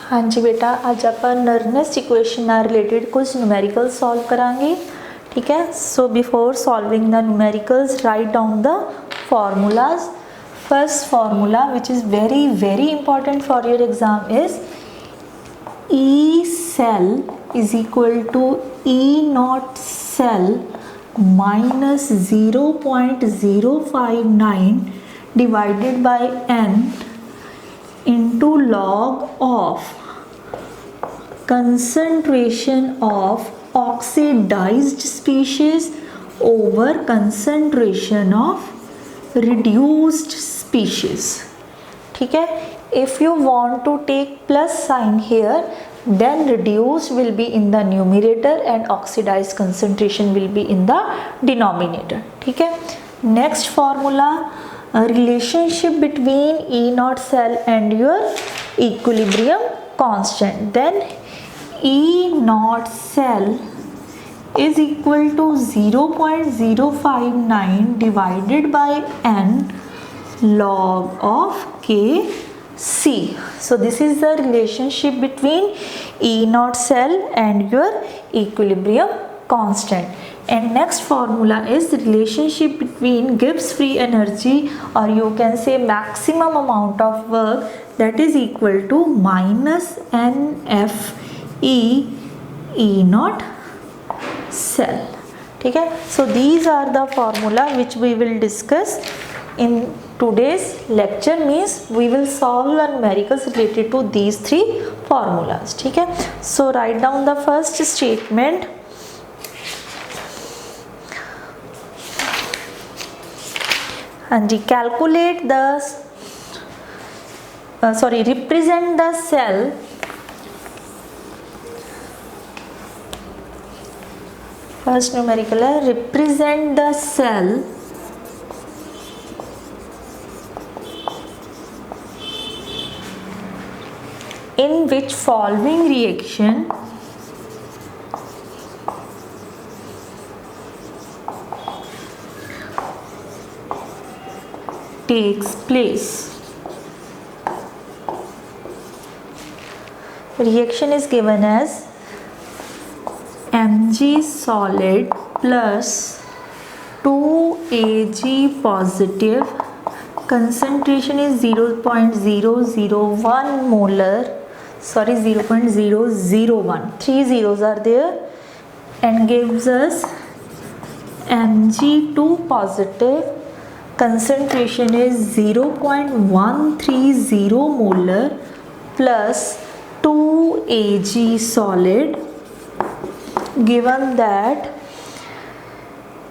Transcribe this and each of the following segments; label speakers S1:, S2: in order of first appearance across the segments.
S1: हाँ जी बेटा, आज आप नर्नेस्ट इक्वेशन ਨਾਲ रिलेटेड कुछ न्यूमेरिकल सॉल्व करांगे। ठीक है, so before solving the numericals right down the formulas. First formula which is very important for your exam is E cell is equal to E naught cell minus 0.059 divided by n into log of concentration of oxidized species over concentration of reduced species. ठीक है, if you want to take plus sign here, then reduced will be in the numerator and oxidized concentration will be in the denominator. ठीक है, next formula, a relationship between E naught cell and your equilibrium constant. Then E naught cell is equal to 0.059 divided by n log of Kc. So this is the relationship between E naught cell and your equilibrium constant. And next formula is the relationship between Gibbs free energy, or you can say maximum amount of work, that is equal to minus NF E naught cell. ठीक है, so these are the formula which we will discuss in today's lecture. Means we will solve the numericals related to these three formulas. ठीक है, so write down the first statement. हाँ जी, calculate the represent the cell first numerical है represent the cell in which following reaction takes place. Reaction is given as Mg solid plus 2Ag positive, concentration is 0.001 molar, 0.001, 3 zeros are there, and gives us Mg2 positive, concentration is 0.130 molar plus 2Ag solid. Given that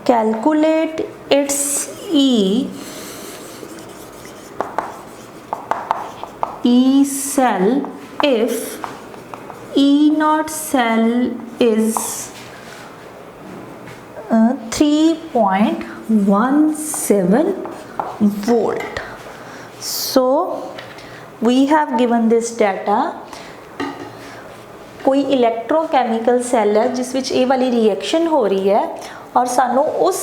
S1: calculate its E cell if E naught cell is 3.17 volt. So we have given this data. कोई इलैक्ट्रोकैमिकल cell है जिस विच ये वाली reaction हो रही है और सानू उस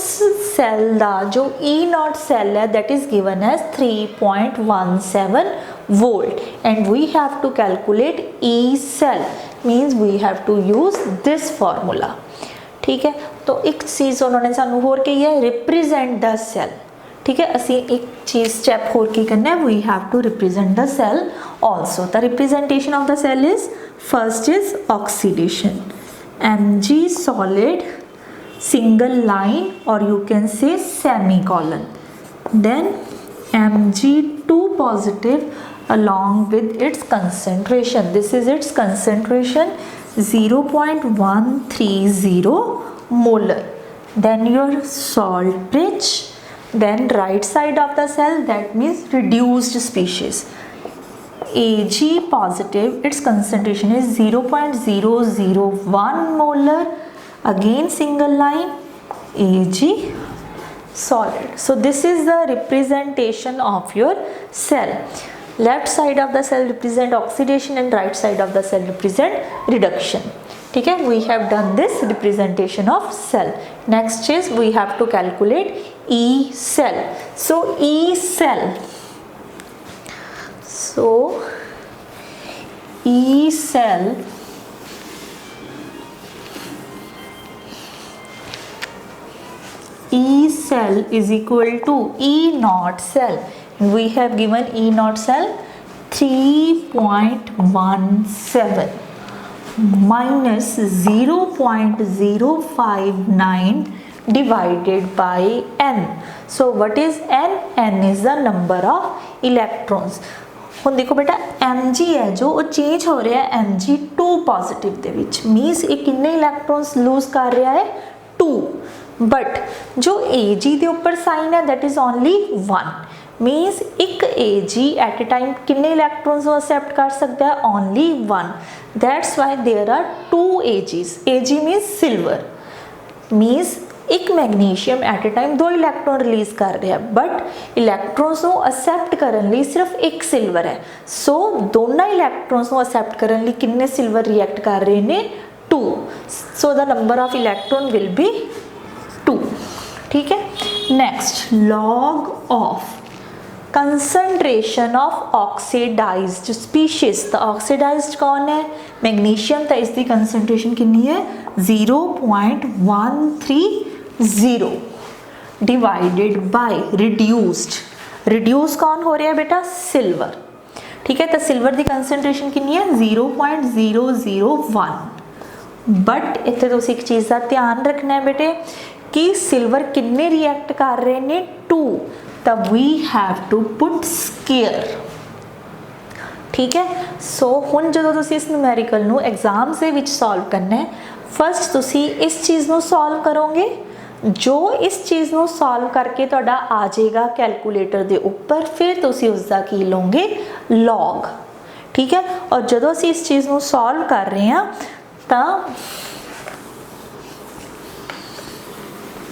S1: सैल का जो ई नॉट सैल है that is given as 3.17 volt and we have to calculate E cell means we have to use this formula. ठीक है, तो एक चीज़ उन्होंने सानू होर कही है रिप्रेजेंट द सेल। ठीक है, असी एक चीज़ स्टैप होर की करना है, we have to represent the cell also. The representation of the cell is first is oxidation, Mg solid single line or you can say semicolon, then Mg2 positive along with its concentration, this is its concentration 0.130 molar, then your salt bridge, then right side of the cell, that means reduced species, Ag positive, its concentration is 0.001 molar, again single line, Ag solid. So this is the representation of your cell. Left side of the cell represent oxidation and right side of the cell represent reduction. ठीक है, we have done this representation of cell. Next is we have to calculate E cell. So E cell, so E cell is equal to E naught cell. We have given E naught cell 3.17 minus 0.059 divided by n. So what is n? n is the number of electrons. ਹੁਣ ਦੇਖੋ ਬੇਟਾ mg है जो वो change हो रहा है mg2 positive ਦੇ ਵਿੱਚ, मीन्स ਇਹ ਕਿੰਨੇ इलेक्ट्रॉन्स लूज कर रहा है 2, बट जो ag ਦੇ ਉੱਪਰ साइन है दैट इज ओनली 1, मीन्स एक ag एट ए टाइम किन्ने इलेक्ट्रॉन्स को एक्सेप्ट कर सकता है? Only 1. That's why there are 2 ags. ag means silver, means एक magnesium at a time 2 electron release कर रहा है, बट इलैक्ट्रॉन्स को एक्सेप्ट करने लिए सिर्फ एक सिल्वर है. सो दोनों इलैक्ट्रॉन्स को एक्सेप्ट करने लिए किन्ने सिल्वर रिएक्ट कर रहे हैं? 2. So the number of electron will be 2. ठीक है. Next, log of concentration of oxidized species. तो ऑक्सीडाइज्ड कौन है? मैग्नीशियम. तो इसकी कंसंट्रेशन कितनी है? 0.130 डिवाइडेड बाय रिड्यूस्ड. रिड्यूस कौन हो रहा है बेटा? सिल्वर. ठीक है. तो सिल्वर की कंसंट्रेशन कितनी है? 0.001. बट इत्थे तुसीं एक चीज़ का ध्यान रखना है बेटे कि सिल्वर किन्ने रिएक्ट कर रहे हैं? 2. तब we have to put square. ठीक है. सो हुण जदों तुसीं इस न्यूमेरिकल नूं एग्जाम्स दे विच सॉल्व करना है, फस्ट तुसीं इस चीज़ नूं सॉल्व करोगे, जो इस चीज़ नूं सॉल्व करके तुहाडा आ जाएगा कैलकुलेटर दे ऊपर, फिर तुसीं उसका की लोगे? लॉग. ठीक है. और जदों असीं इस चीज़ नूं सॉल्व कर रहे हैं तां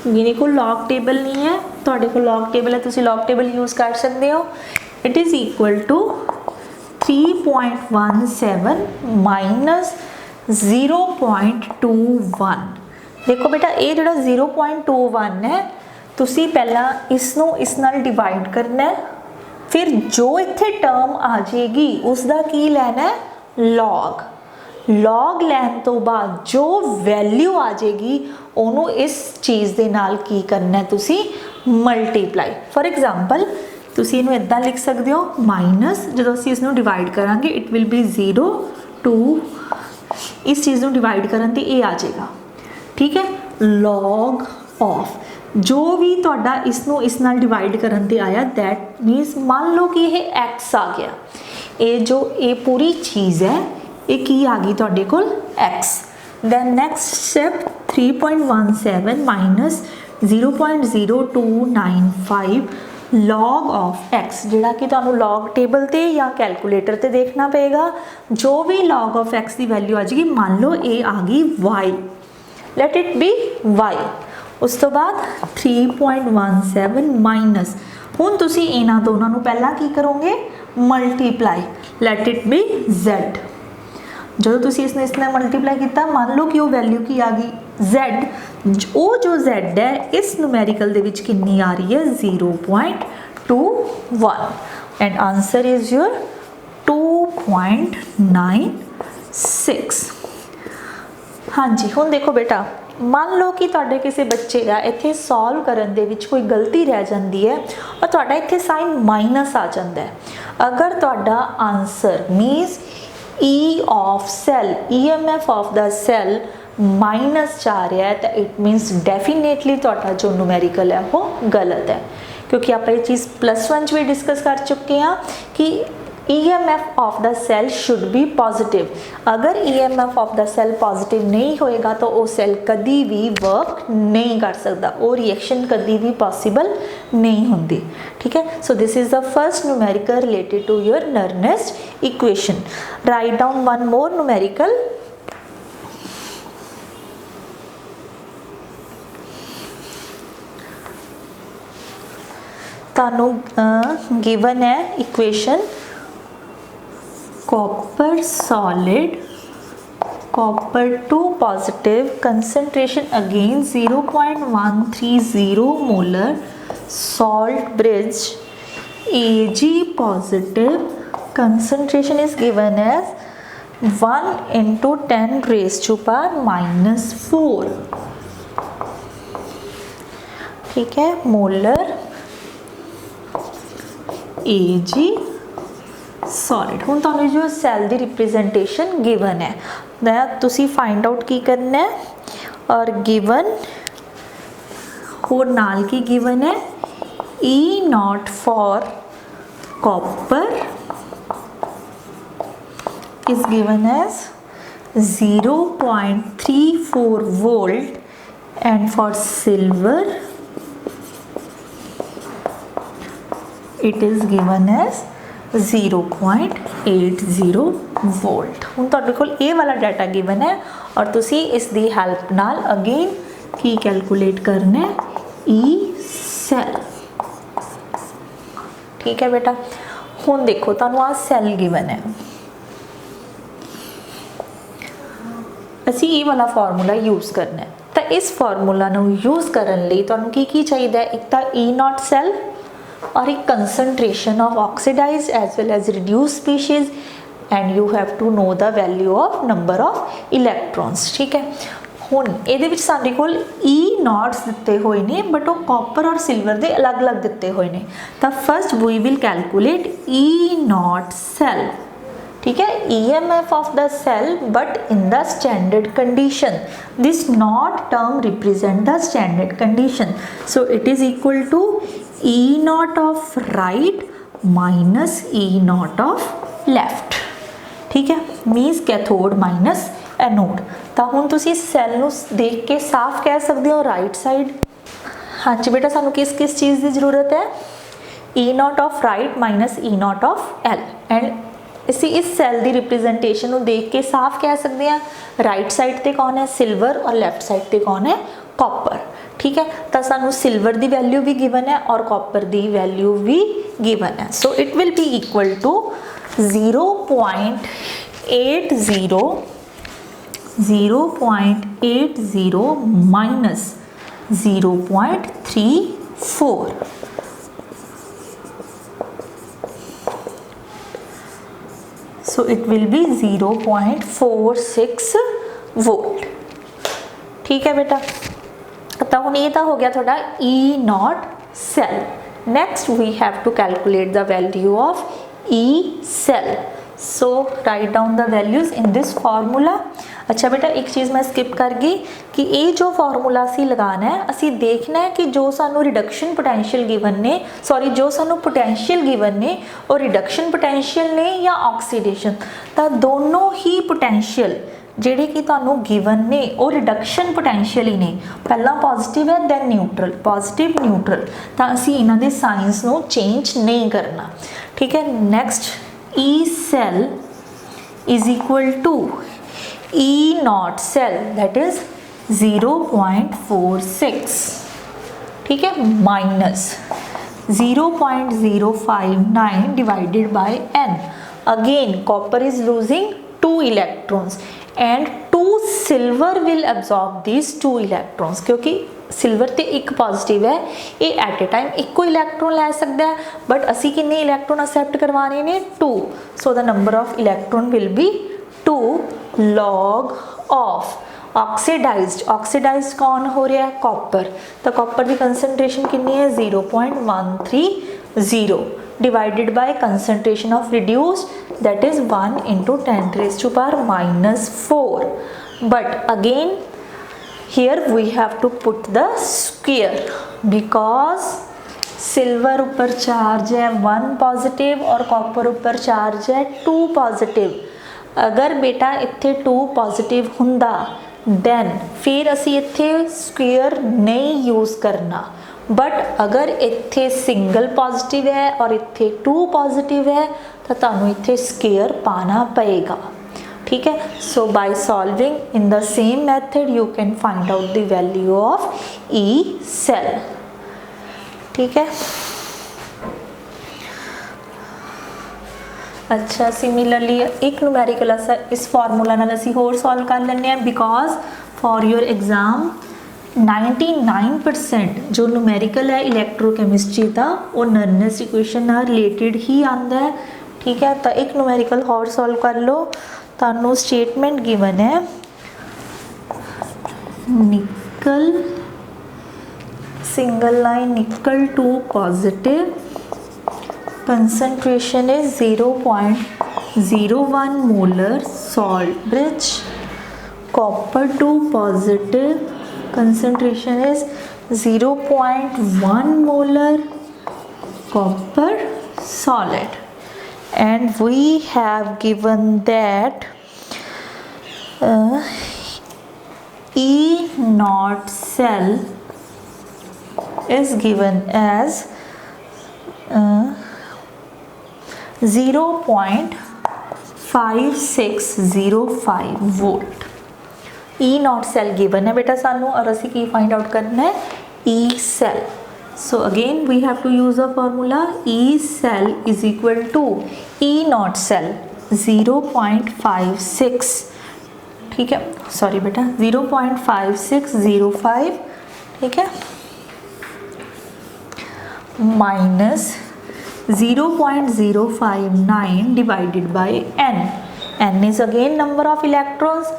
S1: मेरे को लॉग टेबल नहीं है, तुहाडे कोल लॉग टेबल है, तुसी लॉग टेबल यूज़ कर सकते हो. It is equal to 3.17 minus 0.21. देखो बेटा ये जो 0.21 है, तुसी पहला इसनों इस नाल डिवाइड करना है, फिर जो इत्थे टर्म आ जाएगी उसका की लेना है? लॉग. लॉग लैन तो बाद जो वैल्यू आ जाएगी ਉਹਨੂੰ इस चीज़ ਦੇ ਨਾਲ ਕੀ करना है? तुसी मल्टीप्लाई. फॉर एग्जाम्पल तुसी ਇਹਨੂੰ इदां लिख सकते हो, माइनस ਜਦੋਂ ਅਸੀਂ इसनों डिवाइड करांगे इट विल बी 0 2, इस चीज़ ਨੂੰ डिवाइड ਕਰਨ ਤੇ ਇਹ आ जाएगा. ठीक है. लॉग ऑफ जो भी ਤੁਹਾਡਾ इसनों इस नाल डिवाइड ਕਰਨ ਤੇ आया, दैट मीन्स मान लो कि ये x आ गया, ये जो ये पूरी चीज़ है ये की आ गई ਤੁਹਾਡੇ ਕੋਲ x. then next step 3.17 minus 0.0295 log of x, जिहड़ा कि तुहानूं log टेबल ते या कैलकुलेटर ते देखना पेगा. जो भी log of x की वैल्यू आ जाएगी, मान लो ये आ गई y, let it be y. उस तो बाद 3.17 माइनस, हुण तुसीं इन्हां दोनों नूं पहला की करोगे? Multiply. let it be z. जो तुसी इसने इसने मल्टीप्लाई किया, मान लो कि वो वैल्यू की आ गई z. वो जो z है इस न्यूमेरिकल दे विच कितनी आ रही है? 0.21. And answer is your 2.96. हाँ जी. हुण देखो बेटा, मान लो कि तुहाडे किसी बच्चे का इत्थे सॉल्व करन दे विच कोई गलती रह जाती है और तुहाडा इत्थे साइन माइनस आ जाता है. अगर तुहाडा answer means E of cell, EMF of the cell minus जा रहा है, तो इट मीनस डेफिनेटली तुहाडा जो न्यूमेरिकल है वो गलत है, क्योंकि आप ये चीज़ +1 भी डिस्कस कर चुके हैं कि EMF of the cell should be positive. अगर EMF of the cell positive नहीं होएगा तो वो सेल कभी भी वर्क नहीं कर सकता, वो रिएक्शन कभी भी पॉसिबल नहीं होंगी. ठीक है. So this is the first numerical related to your Nernst equation. Right down one more numerical. तानू गिवन है equation copper solid, copper 2 positive, concentration again 0.130 molar, salt bridge, Ag positive, concentration is given as 1 into 10 raised to power minus 4, ठीक है, molar Ag solid. हुण तुहानूं जो cell की representation given है that तुसीं फाइंड आउट की करना है, और गिवन होर नाल की गिवन है E not for copper is given as 0.34 volt and for silver it is given as 0.80 volt। हुण तुहाडे कोल ये वाला डाटा गिवन है और तुसी इस दी हेल्प नाल अगेन की कैलकुलेट करना है ई सैल, ठीक है बेटा। हुण देखो तुहानूं आ सैल गिवन है, असी ये वाला फार्मूला यूज़ करना है, तो इस फार्मूला नूं यूज़ करन लई तुहानूं की चाहिए, एक तो ई नॉट सैल और एक concentration of oxidized as well as reduce species, and you have to know the value of number of electrons, ठीक है। हुण इहदे विच साडे कोल ई नॉट्स दिते हुए ने, बट वो कॉपर और सिल्वर दे अलग अलग दिते हुए ने। तो first we will calculate E naught cell, ठीक है, EMF of the cell but in the standard condition. This not term represent the standard condition, so it is equal to E naught of right minus E naught of left, ठीक है, means cathode minus anode. तो हुण तुसीं cell नूं देख के साफ कह सकते हो राइट साइड। हाँ जी बेटा, सानूं किस किस चीज़ की जरूरत है, E naught of right minus E naught of L, and इसी इस सैल की रिप्रजेंटेशन को देख के साफ कह सकते हैं राइट साइड ते कौन है सिल्वर और लैफ्ट साइड ते कौन है कॉपर, ठीक है। तो सानू सिल्वर की वैल्यू भी गिवन है और कॉपर की वैल्यू भी गिवन है, so it will be equal to 0.80 minus 0.34, so it will be 0.46 volt, ठीक है बेटा। तो हुण ये तो हो गया थोड़ा E naught cell. Next we have to calculate the value of E cell, so write down the values in this formula. अच्छा बेटा, एक चीज़ मैं स्किप कर गई कि ये जो फार्मूला असी लगाना है, असी देखना है कि जो सानू रिडक्शन पोटेंशियल गिवन ने, सॉरी जो सानू पोटेंशियल गिवन ने और रिडक्शन पोटेंशियल ने या ऑक्सीडेशन, तो दोनों ही पोटेंशियल ਜਿਹੜੇ कि ਤੁਹਾਨੂੰ गिवन ने वो रिडक्शन पोटेंशियल ही ने, पहला पॉजिटिव है दैन न्यूट्रल, पॉजिटिव न्यूट्रल, तो असी इन्हां दे साइंस नूं चेंज नहीं करना, ठीक है। Next E cell is equal to E naught cell that is 0.46, ठीक है, minus 0.059 divided by n। Again copper is losing 2 electrons and 2 silver will absorb these 2 electrons, क्योंकि सिल्वर ते एक पॉजिटिव है, ये एट ए टाइम एक को electron लै सकता है, बट असी कितने इलैक्ट्रॉन एक्सेप्ट करवाने ने 2, so the number of electron will be 2 log of oxidized कौन हो रहा है कॉपर, तो कॉपर की कंसनट्रेशन कितनी है 0.130 divided by concentration of reduced that is 1 into 10 raised to power minus 4, but again here we have to put the square because silver ऊपर charge है 1 पॉजिटिव और कॉपर ऊपर चार्ज है 2 पॉजिटिव। अगर बेटा इत्थे 2 पॉजिटिव हुंदा दैन फिर असी इत्थे स्क्वेयर नहीं यूज़ करना, बट अगर इत्थे सिंगल पॉजिटिव है और इत्थे 2 पॉजिटिव है तो तुहानूं इत्थे स्क्वेयर पाना पएगा, ठीक है। So by solving in the same method you can find out the value of E cell, ठीक है। अच्छा, सिमिलरली एक न्यूमेरिकल इस फार्मूला नाल असीं होर सॉल्व कर लैंदे हैं, बिकॉज फॉर योर एग्जाम 99% जो न्यूमेरिकल है इलैक्ट्रोकैमिस्ट्री का वो नर्नेस इक्वेशन नाल रिलेटेड ही आंदा है, ठीक है। तो एक न्यूमेरिकल होर सॉल्व कर लो, तो ਤੁਹਾਨੂੰ स्टेटमेंट गिवन है निकल सिंगल लाइन निकल 2 positive concentration is 0.01 molar salt bridge, copper 2 positive concentration is 0.1 molar copper solid, and we have given that E naught cell is given as 0.5605 volt. E naught cell given है बेटा सानू, और असी की find out करना है E cell. So again we have to use a formula E cell is equal to E naught cell 0.56, ठीक है, सॉरी बेटा 0.5605, ठीक है, minus 0.059 divided by n. n is again number of electrons.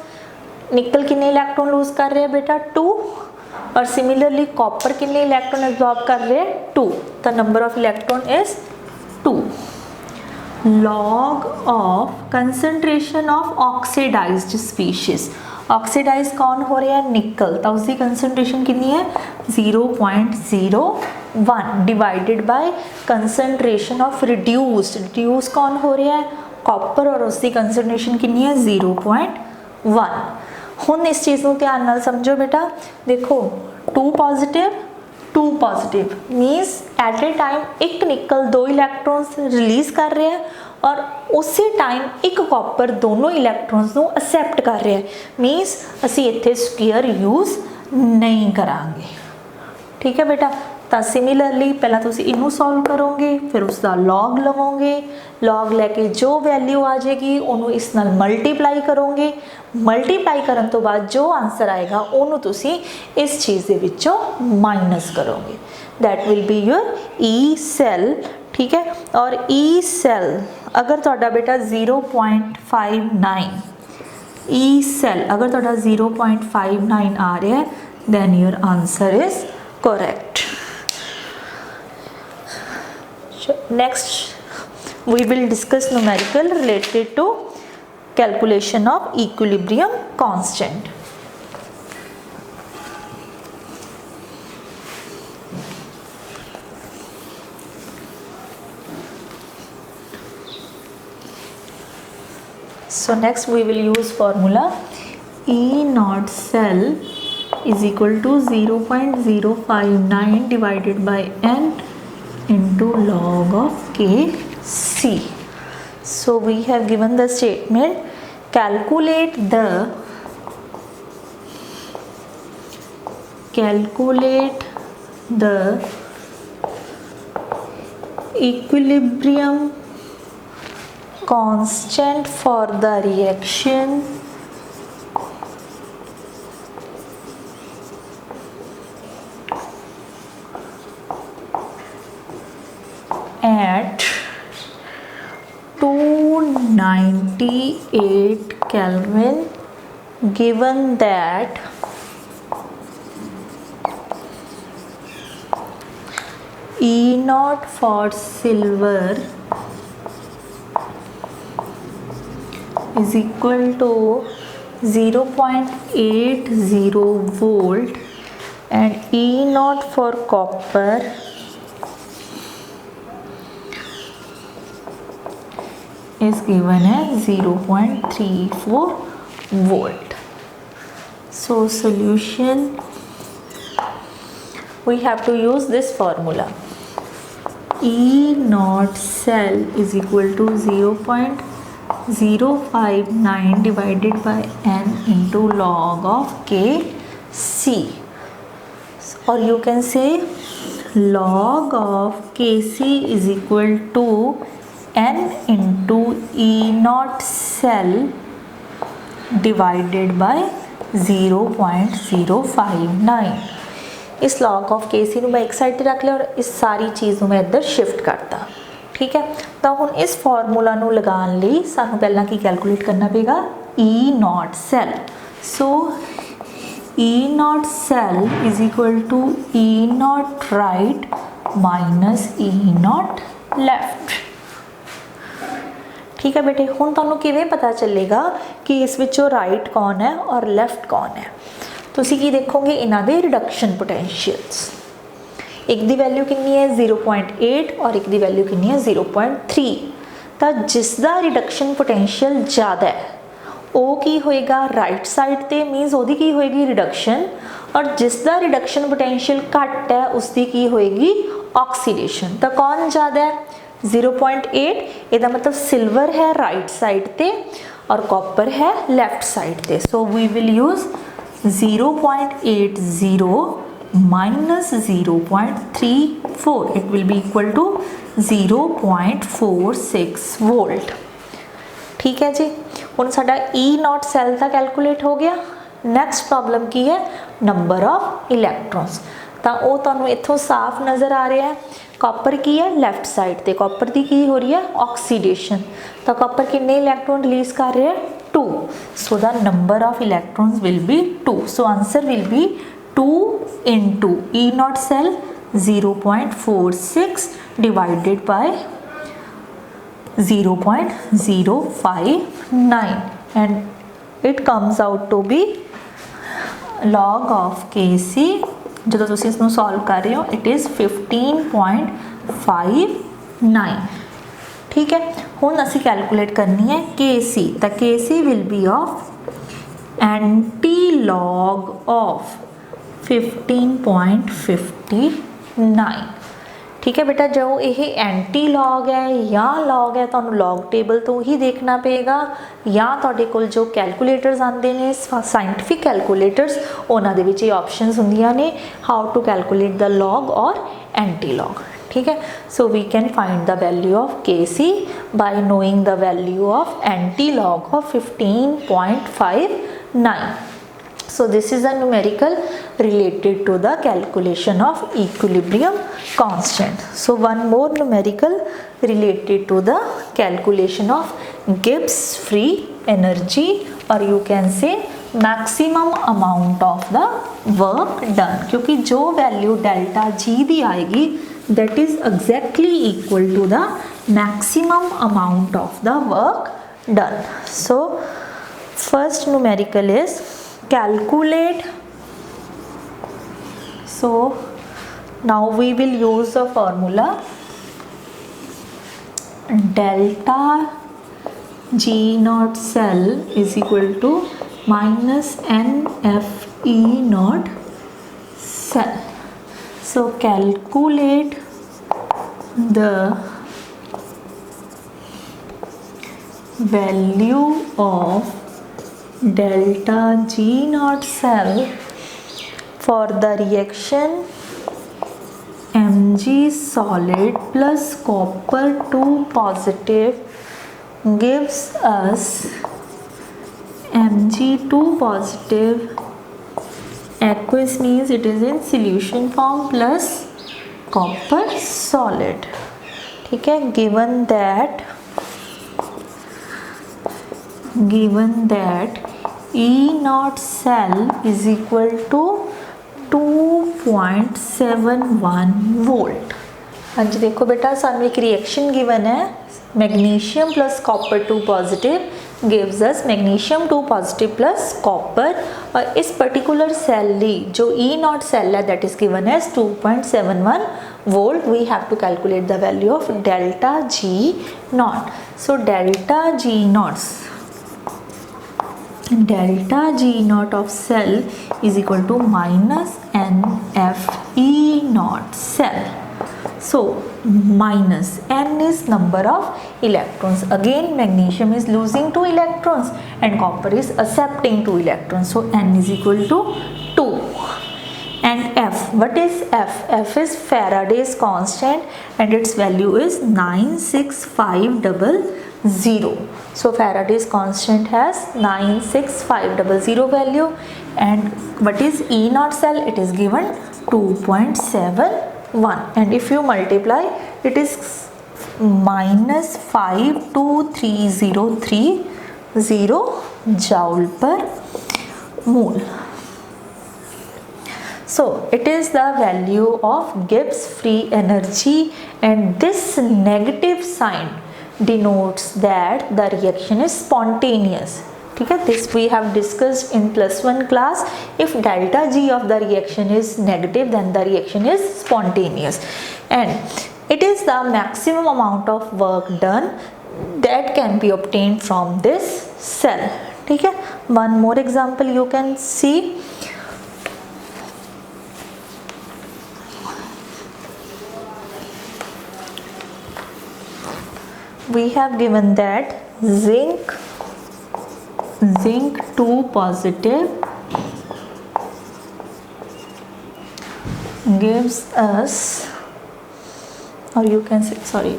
S1: निकल कितने electron lose कर रहे हैं बेटा 2, और सिमिलरली कॉपर कितने इलेक्ट्रॉन एब्जॉर्ब कर रहे हैं 2, the number of electron is 2। log of concentration of oxidized species, oxidize कौन हो रहा है निकल, तो उसकी कंसंट्रेशन कितनी है 0.01 divided by concentration of reduced, reduce कौन हो रहा है कॉपर, और उसकी कंसंट्रेशन कितनी है 0.1। हुण इस चीज़ को ध्यान नाल समझो बेटा, देखो 2 positive minus at a time एक निकल 2 इलैक्ट्रॉन्स रिलीज कर रहे हैं, और उसी टाइम एक कॉपर दोनों इलैक्ट्रॉन्स को एक्सेप्ट कर रहे हैं, मीनस असी इत्थे स्क्वेयर यूज नहीं करांगे, ठीक है बेटा। तो सिमिलरली पहला तुसी इनू सॉल्व करोगे, फिर उसका लॉग लवोगे, लॉग लैके जो वैल्यू आ जाएगी उन्होंने इस नाल मल्टीप्लाई करोगे, मल्टीप्लाई करन तो बाद जो आंसर आएगा उन्होंने तुसी इस चीज़ दे विचों माइनस करोगे, that will be your E cell, ठीक है। और ई सेल अगर तुहाडा बेटा 0.59 ई सेल अगर तुहाडा 0.59 आ रहा है, then your answer is correct. Next we will discuss numerical related to calculation of equilibrium constant. So next we will use formula E naught cell is equal to 0.059 divided by n into log of Kc. So we have given the statement, calculate the equilibrium constant for the reaction at 298 Kelvin, given that E naught for silver is equal to 0.80 volt and E naught for copper is given as 0.34 volt. So solution, we have to use this formula. E naught cell is equal to 0.059 divided by n into log of Kc, or you can say log of Kc is equal to n into E naught cell divided by 0.059। इस log of Kc ਨੂੰ मैं एक side रख लिया और इस सारी चीज़ ਨੂੰ मैं इधर शिफ्ट करता, ठीक है। तो हुण इस फॉर्मूला नूं लगाउण लई सानूं पहलां की कैलकुलेट करना पेगा E naught cell. So E naught cell is equal to E naught right minus E naught left. ठीक है बेटे, हुण तुहानूं किवें पता चलेगा कि इस विचों राइट कौन है और लैफ्ट कौन है? तुसीं की देखोगे इन्हां दे रिडक्शन पोटेंशियल्स, एक दी वैल्यू कितनी है 0.8 और एक दी वैल्यू कितनी है 0.3। तो जिसका रिडक्शन पोटेंशियल ज़्यादा है वो की होएगा राइट साइड ते, मीनस ओदी की होएगी रिडक्शन, और जिसका रिडक्शन पोटेंशियल घट है उसकी की होएगी ऑक्सीडेशन। तो कौन ज़्यादा है? 0.8, इसका मतलब सिल्वर है राइट साइड ते और कॉपर है लेफ्ट साइड ते। So we will use 0.80 minus 0.34, it will be equal to 0.46 volt. ठीक है जी, हुण साडा ई नॉट सैल का कैलकुलेट हो गया। नैक्सट प्रॉब्लम की है नंबर ऑफ इलैक्ट्रॉन्स। तो वो तुहानूं इत्थों साफ नज़र आ रहा है, कॉपर की है लैफ्ट साइड ते, कॉपर की हो रही है ऑक्सीडेशन। तो कॉपर कितने इलैक्ट्रॉन रिलीज कर रहे हैं? 2। So the number of electrons will be 2। So answer will be 2 into E naught cell 0.46 divided by 0.059 and it comes out to be log of Kc, जो तुसीं इसनूं सॉल्व कर रहे हो, it is 15.59। ठीक है, हुण असीं कैलकुलेट करनी है Kc। तो Kc will be of anti-log of 15.59। ठीक है बेटा, जो ये एंटी लॉग है या लॉग है, तुहानूं लॉग टेबल तो ही देखना पेगा, या तुहाडे कोल जो कैलकुलेटर्स आते हैं साइंटिफिक कैलकुलेटर्स, उन्हां दे विच ये ऑप्शनस हुंदियां ने how to calculate the log और एंटी लॉग। ठीक है, so we can find the value of Kc by knowing the value of anti log of 15.59। So this is a numerical related to the calculation of equilibrium constant. So one more numerical related to the calculation of Gibbs free energy, or you can say maximum amount of the work done, क्योंकि जो value delta G दी आएगी that is exactly equal to the maximum amount of the work done. So first numerical is calculate. So now we will use the formula delta G naught cell is equal to minus NFE naught cell. So calculate the value of delta G naught cell for the reaction Mg solid plus copper 2 positive gives us Mg2 positive aqueous, means it is in solution form, plus copper solid। ठीक है, given that E naught cell is equal to 2.71 volt. हाँ जी, देखो बेटा, सानू एक reaction given है, magnesium plus copper 2 positive gives us magnesium 2 positive plus copper, और इस पर्टिकुलर सेल ली जो E नॉट सेल है that is given as 2.71 volt, we have to calculate the value of delta G naught. So delta G naught of cell is equal to minus NFE naught cell. So minus N is number of electrons, again magnesium is losing 2 electrons and copper is accepting 2 electrons, so N is equal to 2. And F, what is F? F is Faraday's constant and its value is 96500. So Faraday's constant has 96500 value, and what is E naught cell? It is given 2.71, and if you multiply it is minus 52303 joule per mole. So it is the value of Gibbs free energy, and this negative sign denotes that the reaction is spontaneous. ठीक है, this we have discussed in +1 class. If delta G of the reaction is negative, then the reaction is spontaneous, and it is the maximum amount of work done that can be obtained from this cell. ठीक है, one more example you can see. We have given that zinc 2 positive gives us, or you can say, sorry,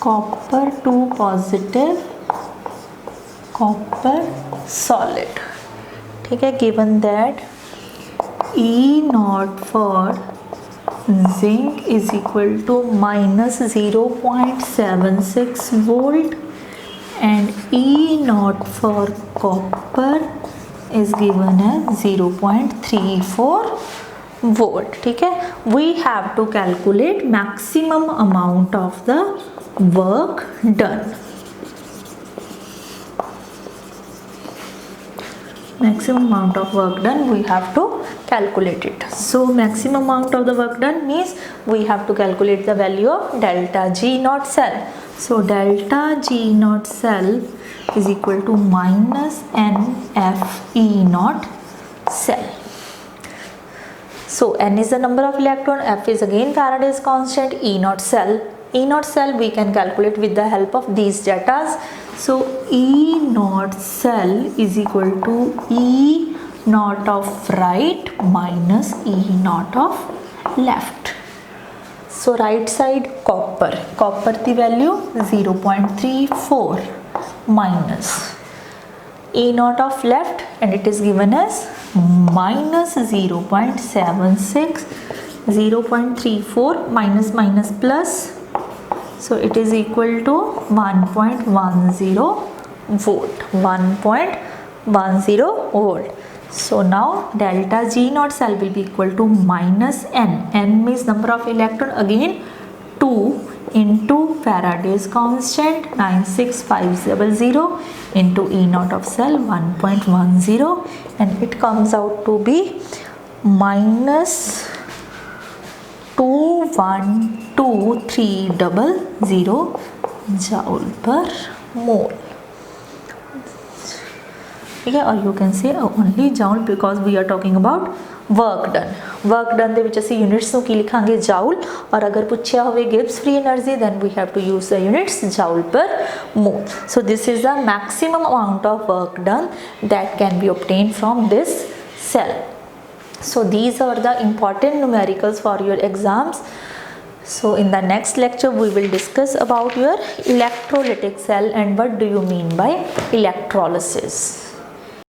S1: copper 2 positive copper solid. ठीक है, given that E naught for zinc is equal to minus 0.76 volt and E naught for copper is given as 0.34 volt. ठीक है, we have to calculate maximum amount of the work done. Maximum amount of work done, we have to calculate it. So maximum amount of the work done means we have to calculate the value of delta G naught cell. So delta G naught cell is equal to minus NF E naught cell. So N is the number of electron, F is again Faraday's constant, E naught cell we can calculate with the help of these datas. So E naught cell is equal to E naught of right minus E naught of left. So right side copper the value 0.34 minus E naught of left, and it is given as minus 0.76, 0.34 minus plus, so it is equal to 1.10 volt, 1.10 volt. So now delta G naught cell will be equal to minus N means number of electron, again 2 into Faraday's constant 96500 into E naught of cell 1.10, and it comes out to be minus 212,300 joule per mole. ठीक है, और you can say only joule because we are talking about work done. Work done ਦੇ ਵਿੱਚ ਅਸੀਂ units ਨੂੰ ਕੀ ਲਿਖਾਂਗੇ, joule, ਔਰ ਅਗਰ ਪੁੱਛਿਆ ਹੋਵੇ Gibbs free energy, then we have to use the units joule per mole. So this is the maximum amount of work done that can be obtained from this cell. So these are the important numericals for your exams. So in the next lecture we will discuss about your electrolytic cell and what do you mean by electrolysis.